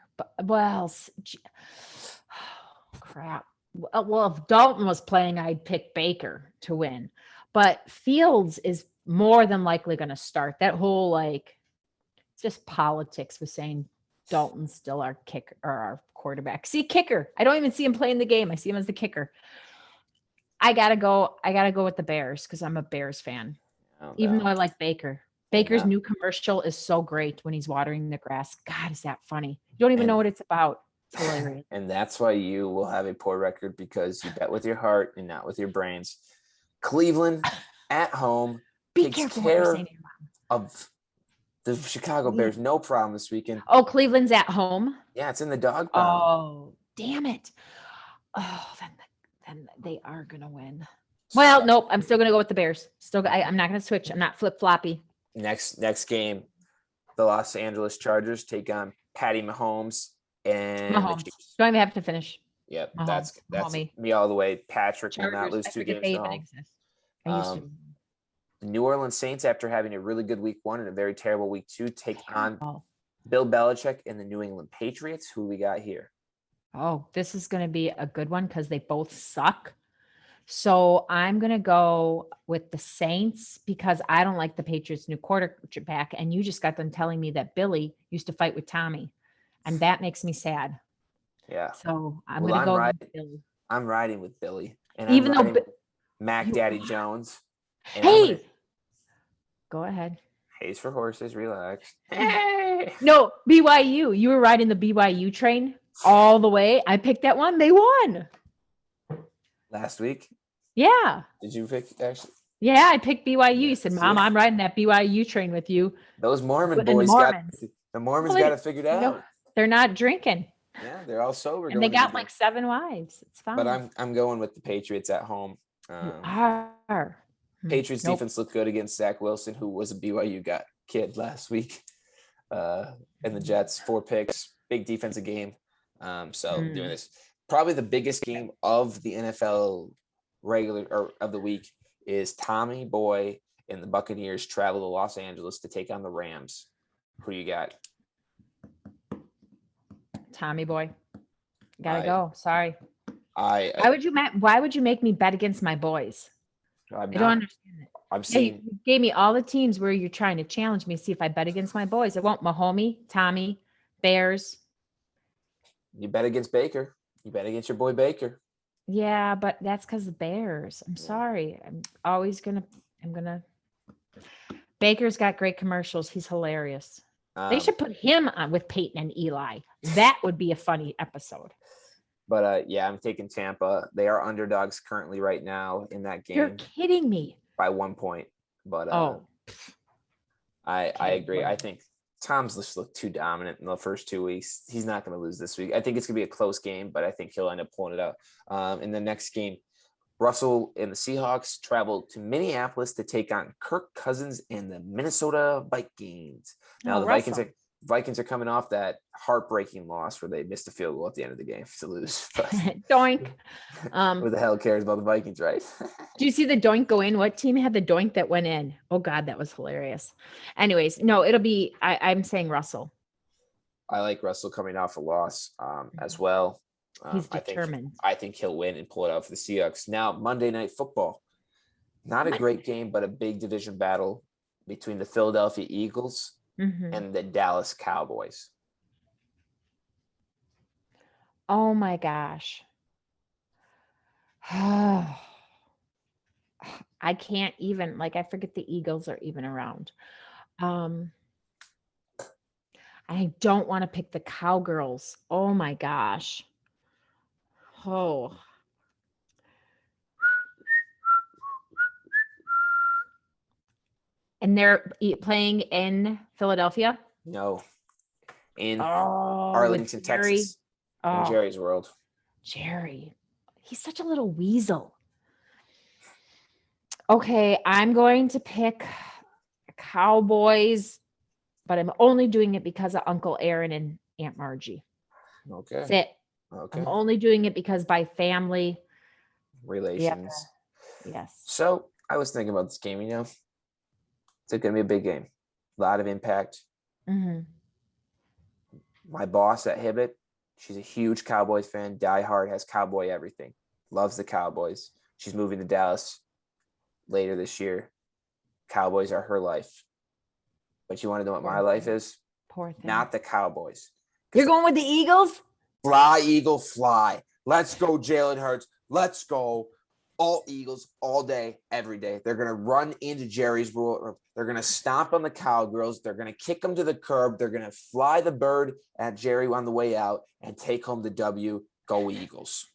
Crap. Well, if Dalton was playing, I'd pick Baker to win. But Fields is more than likely going to start. That whole it's just politics with saying Dalton's still our kicker or our quarterback. See, kicker. I don't even see him playing the game. I see him as the kicker. I gotta go with the Bears because I'm a Bears fan. Even though I like Baker. Baker's new commercial is so great when he's watering the grass. God, is that funny? You don't even know what it's about. It's hilarious. And that's why you will have a poor record because you bet with your heart and not with your brains. Cleveland at home takes care of the Chicago Bears. No problem this weekend. Oh, Cleveland's at home? Yeah, it's in the dog pound. Oh, damn it. Oh, then they are going to win. Well, nope. I'm still going to go with the Bears. I'm not going to switch. I'm not flip-floppy. Next game, the Los Angeles Chargers take on Patty Mahomes and Mahomes. the Chiefs. Don't even have to finish. Yep, that's me all the way. Patrick will not lose 2 games. They even exist. I used to. The New Orleans Saints, after having a really good week 1 and a very terrible week 2, take on Bill Belichick and the New England Patriots. Who we got here? Oh, this is going to be a good one because they both suck. So I'm going to go with the Saints because I don't like the Patriots' new quarterback. And you just got done telling me that Billy used to fight with Tommy. And that makes me sad. Yeah. So I'm going to go with Billy. I'm riding with Billy. And even I'm though Mac Daddy Jones. And hey, go ahead. Hayes for horses. Relax. Hey. No, BYU. You were riding the BYU train all the way. I picked that one. They won. Last week? Yeah. Did you pick actually? Yeah, I picked BYU. You said, Mom, I'm riding that BYU train with you. Those Mormon boys got it figured out. No, they're not drinking. Yeah, they're all sober. And they got like 7 wives. It's fine. But I'm going with the Patriots at home. You are. Patriots defense looked good against Zach Wilson, who was a BYU kid last week. And the Jets, 4 picks, big defensive game. Doing this. Probably the biggest game of the NFL of the week is Tommy Boy and the Buccaneers travel to Los Angeles to take on the Rams. Who you got? Tommy Boy. Gotta go. Sorry. Why would you make me bet against my boys? I don't understand it. You gave me all the teams where you're trying to challenge me, see if I bet against my boys. I won't. Mahomie, Tommy, Bears. You bet against Baker. You bet against your boy Baker. Yeah, but that's because the Bears. I'm sorry. Baker's got great commercials. He's hilarious. They should put him on with Peyton and Eli. That would be a funny episode. But I'm taking Tampa. They are underdogs currently right now in that game. You're kidding me. By 1 point. But I agree. I think Tom's just looked too dominant in the first 2 weeks. He's not going to lose this week. I think it's going to be a close game, but I think he'll end up pulling it out. In the next game, Russell and the Seahawks travel to Minneapolis to take on Kirk Cousins and the Minnesota Vikings. Now, Vikings are coming off that heartbreaking loss where they missed a field goal at the end of the game to lose. Doink. Who the hell cares about the Vikings, right? Do you see the doink go in? What team had the doink that went in? Oh, God, that was hilarious. Anyways, no, it'll be – I'm saying Russell. I like Russell coming off a loss as well. He's determined. I think he'll win and pull it out for the Seahawks. Now, Monday Night Football. Not a great game, but a big division battle between the Philadelphia Eagles and the Dallas Cowboys. Oh, my gosh. I can't even, I forget the Eagles are even around. I don't want to pick the Cowgirls. Oh, my gosh. Oh. And they're playing in Philadelphia? No. In Arlington, Texas. In Jerry's world. Jerry. He's such a little weasel. Okay, I'm going to pick Cowboys, but I'm only doing it because of Uncle Aaron and Aunt Margie. Okay. That's it. Okay. I'm only doing it because by family relations. Yes. So I was thinking about this game, it's going to be a big game. A lot of impact. My boss at Hibbett, she's a huge Cowboys fan, diehard, has Cowboy everything, loves the Cowboys. She's moving to Dallas later this year. Cowboys are her life. But you want to know what my life is? Poor thing. Not the Cowboys. You're going with the Eagles? Fly, Eagle, fly. Let's go, Jalen Hurts. Let's go. All Eagles, all day, every day. They're going to run into Jerry's world. They're going to stomp on the Cowgirls. They're going to kick them to the curb. They're going to fly the bird at Jerry on the way out and take home the W. Go Eagles.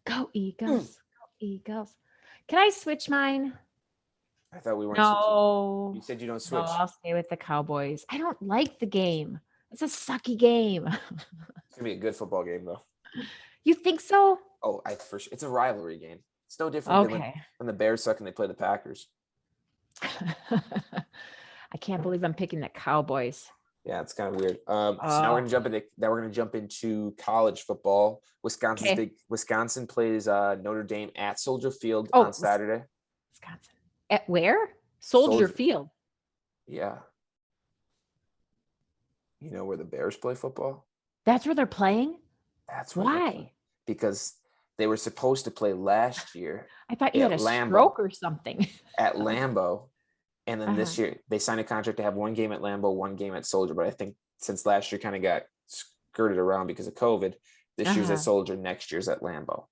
Go Eagles. Go Eagles. Can I switch mine? I thought we weren't switching. You said you don't switch. No, I'll stay with the Cowboys. I don't like the game. It's a sucky game. It's going to be a good football game, though. You think so? Oh, it's a rivalry game. It's no different than when the Bears suck and they play the Packers. I can't believe I'm picking the Cowboys. Yeah, it's kind of weird. So now we're going to jump into college football. Wisconsin plays Notre Dame at Soldier Field on Saturday. Wisconsin. At where? Soldier Field. Yeah. You know where the Bears play football? That's where they're playing? That's where Why? Because they were supposed to play last year. I thought you had a stroke or something. At Lambeau. And then this year they signed a contract to have one game at Lambeau, one game at Soldier. But I think since last year kind of got skirted around because of COVID, this year's at Soldier, next year's at Lambeau.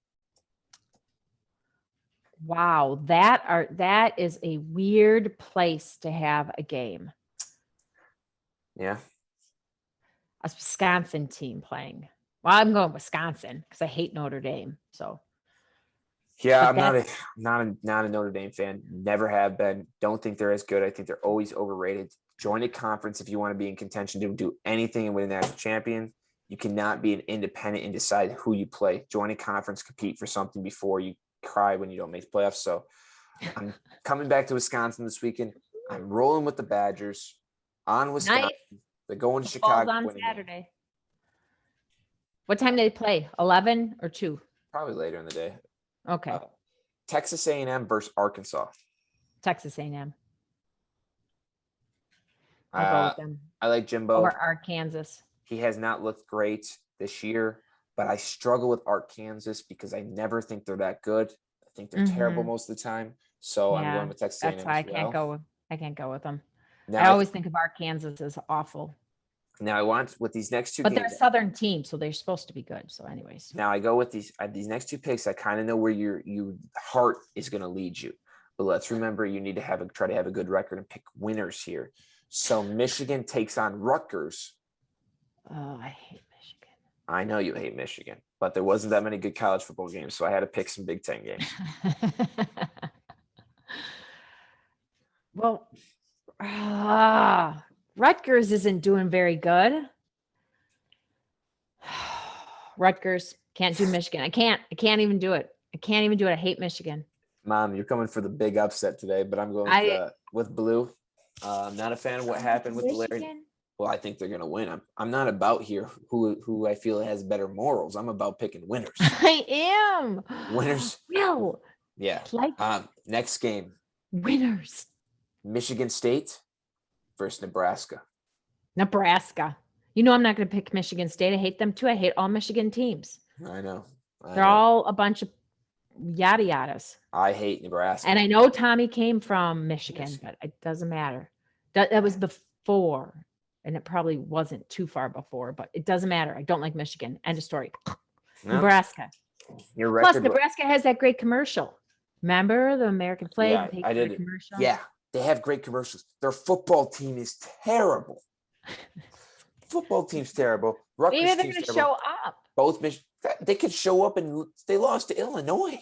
Wow, that is a weird place to have a game. Yeah. A Wisconsin team playing. Well, I'm going Wisconsin because I hate Notre Dame. So yeah, I'm not a Notre Dame fan. Never have been. Don't think they're as good. I think they're always overrated. Join a conference if you want to be in contention to do anything and win a national champion. You cannot be an independent and decide who you play. Join a conference, compete for something before you cry when you don't make playoffs. So I'm coming back to Wisconsin this weekend. I'm rolling with the Badgers on Wisconsin. Nice. They're going to Chicago on Saturday. What time do they play? 11 or 2? Probably later in the day. Okay. Texas A&M versus Arkansas. Texas A&M. I'll go with them. I like Jimbo. Over Arkansas. He has not looked great this year, but I struggle with Arkansas because I never think they're that good. I think they're terrible most of the time. So I'm going with Texas A&M. That's why I can't go with them. Now, I always think of Arkansas as awful. Now I want with these next two, but they're a Southern team, so they're supposed to be good. So, anyways, now I go with these next two picks. I kind of know where your heart is going to lead you, but let's remember you need to try to have a good record and pick winners here. So Michigan takes on Rutgers. Oh, I hate Michigan. I know you hate Michigan, but there wasn't that many good college football games, so I had to pick some Big Ten games. Well. Rutgers isn't doing very good. Rutgers can't do Michigan. I can't even do it. I hate Michigan. Mom, you're coming for the big upset today, but I'm going with blue. I'm not a fan of what happened with Michigan? The Larry. Well, I think they're going to win. I'm not about here who I feel has better morals. I'm about picking winners. I am. Winners. Will. Yeah. Next game. Winners. Michigan State versus Nebraska. Nebraska. You know I'm not going to pick Michigan State. I hate them too. I hate all Michigan teams. I know. They're all a bunch of yada yadas. I hate Nebraska. And I know Tommy came from Michigan, but it doesn't matter. That was before, and it probably wasn't too far before, but it doesn't matter. I don't like Michigan. End of story. No. Nebraska. Plus, Nebraska has that great commercial. Remember the American flag? Yeah, I did. Commercial? Yeah. They have great commercials. Their football team is terrible. Football team's terrible. Rutgers maybe they're going to show up. Both they could show up and they lost to Illinois.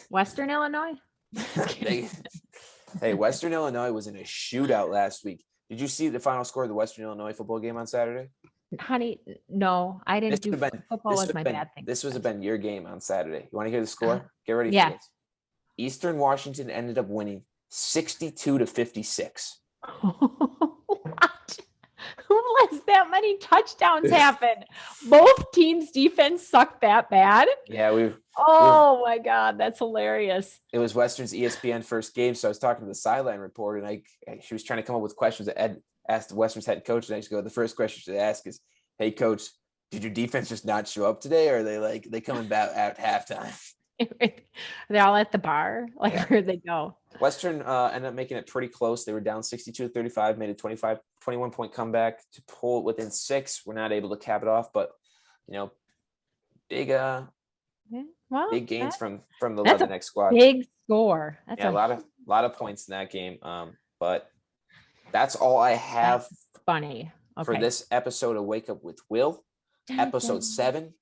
Western Illinois? Hey, Western Illinois was in a shootout last week. Did you see the final score of the Western Illinois football game on Saturday? Honey, no, I didn't do football was my bad thing. This was been your game on Saturday. You want to hear the score? Get ready for this. Eastern Washington ended up winning 62-56. What? Who lets that many touchdowns happen? Both teams' defense sucked that bad? Yeah, Oh my God, that's hilarious. It was Western's ESPN first game, so I was talking to the sideline reporter, and she was trying to come up with questions that Ed asked Western's head coach, and I just go, the first question she asked is, "Hey, coach, did your defense just not show up today, or are they coming back at halftime?" They're all at the bar. Where'd they go? Western ended up making it pretty close. They were down 62-35, made a 21 point comeback to pull it within 6. We're not able to cap it off, but big gains from the Leatherneck squad. Big score. That's a lot of points in that game. But that's all I have. That's funny. Okay. For this episode of Wake Up with Will, episode 7.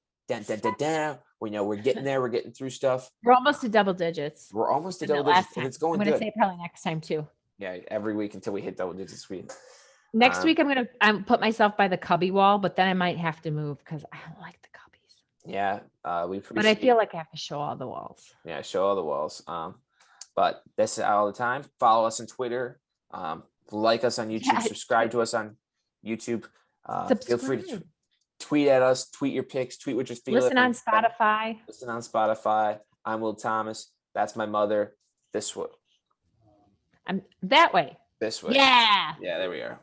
We're getting there. We're getting through stuff. We're almost to double digits. We're almost to double digits, and it's going good. I'm going to say probably next time too. Yeah, every week until we hit double digits this week. Next week, I'm put myself by the cubby wall, but then I might have to move because I don't like the cubbies. Yeah, but I feel like I have to show all the walls. Yeah, show all the walls. But that's all the time. Follow us on Twitter. Like us on YouTube. Subscribe to us on YouTube. Feel free to tweet at us, tweet your picks, tweet what you're feeling. Listen on Spotify. I'm Will Thomas. That's my mother. This way. I'm that way. This way. Yeah. Yeah, there we are.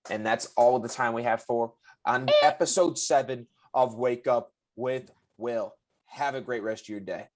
And that's all the time we have for on episode 7 of Wake Up with Will. Have a great rest of your day.